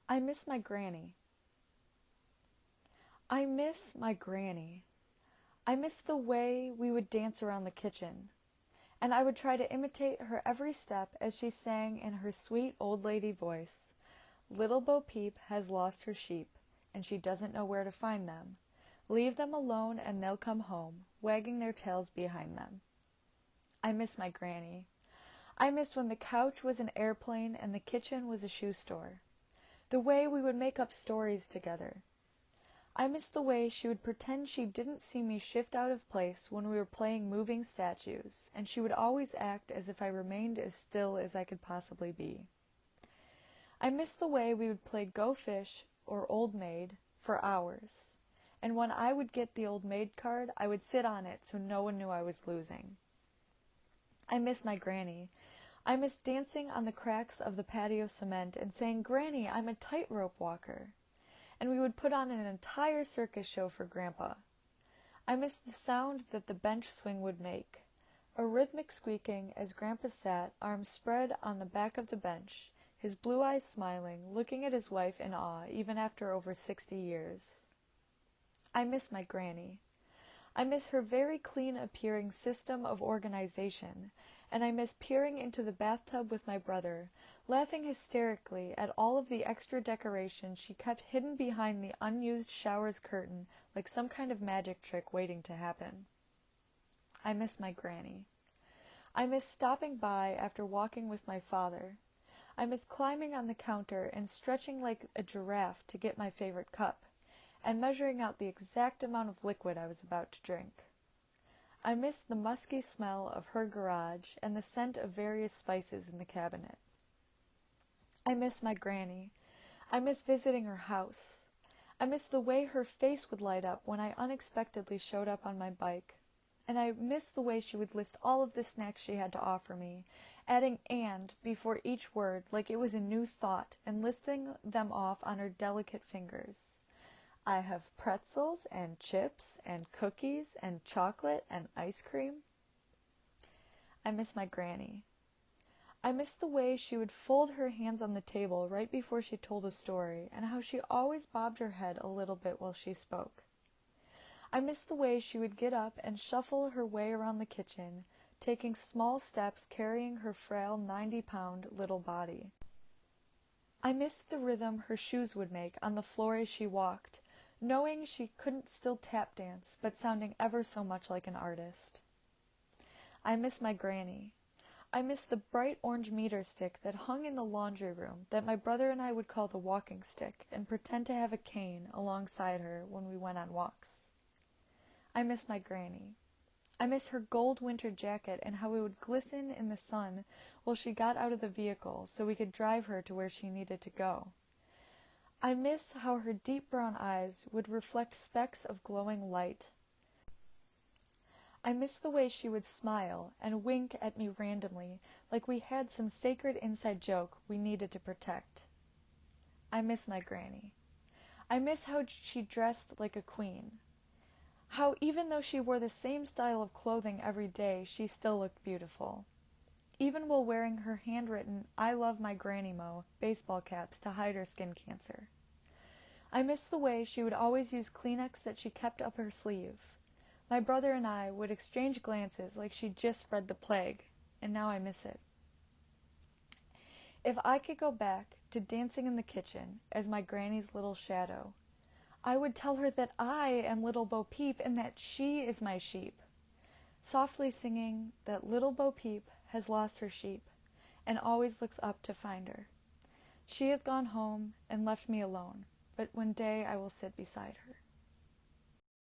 I miss my granny. I miss my granny. I miss the way we would dance around the kitchen, and I would try to imitate her every step as she sang in her sweet old lady voice, "Little Bo Peep has lost her sheep, and she doesn't know where to find them. Leave them alone and they'll come home, wagging their tails behind them." I miss my granny. I miss when the couch was an airplane and the kitchen was a shoe store. The way we would make up stories together. I miss the way she would pretend she didn't see me shift out of place when we were playing moving statues, and she would always act as if I remained as still as I could possibly be. I miss the way we would play Go Fish or Old Maid for hours, and when I would get the Old Maid card, I would sit on it so no one knew I was losing. I miss my granny. I miss dancing on the cracks of the patio cement and saying, "Granny, I'm a tightrope walker." And we would put on an entire circus show for Grandpa. I miss the sound that the bench swing would make, a rhythmic squeaking as Grandpa sat, arms spread on the back of the bench, his blue eyes smiling, looking at his wife in awe even after over 60 years. I miss my granny. I miss her very clean-appearing system of organization, and I miss peering into the bathtub with my brother, laughing hysterically at all of the extra decorations she kept hidden behind the unused shower's curtain like some kind of magic trick waiting to happen. I miss my granny. I miss stopping by after walking with my father. I miss climbing on the counter and stretching like a giraffe to get my favorite cup, and measuring out the exact amount of liquid I was about to drink. I miss the musky smell of her garage and the scent of various spices in the cabinet. I miss my granny. I miss visiting her house. I miss the way her face would light up when I unexpectedly showed up on my bike. And I miss the way she would list all of the snacks she had to offer me, adding "and" before each word like it was a new thought and listing them off on her delicate fingers. I have pretzels and chips and cookies and chocolate and ice cream. I miss my granny. I miss the way she would fold her hands on the table right before she told a story, and how she always bobbed her head a little bit while she spoke. I miss the way she would get up and shuffle her way around the kitchen, taking small steps carrying her frail 90-pound little body. I missed the rhythm her shoes would make on the floor as she walked, knowing she couldn't still tap dance, but sounding ever so much like an artist. I miss my granny. I miss the bright orange meter stick that hung in the laundry room that my brother and I would call the walking stick and pretend to have a cane alongside her when we went on walks. I miss my granny. I miss her gold winter jacket and how it would glisten in the sun while she got out of the vehicle so we could drive her to where she needed to go. I miss how her deep brown eyes would reflect specks of glowing light. I miss the way she would smile and wink at me randomly like we had some sacred inside joke we needed to protect. I miss my granny. I miss how she dressed like a queen. How even though she wore the same style of clothing every day, she still looked beautiful. Even while wearing her handwritten "I love my granny mo" baseball caps to hide her skin cancer. I miss the way she would always use Kleenex that she kept up her sleeve. My brother and I would exchange glances like she'd just spread the plague, and now I miss it. If I could go back to dancing in the kitchen as my granny's little shadow, I would tell her that I am little Bo Peep and that she is my sheep, softly singing that little Bo Peep has lost her sheep and always looks up to find her. She has gone home and left me alone, but one day I will sit beside her.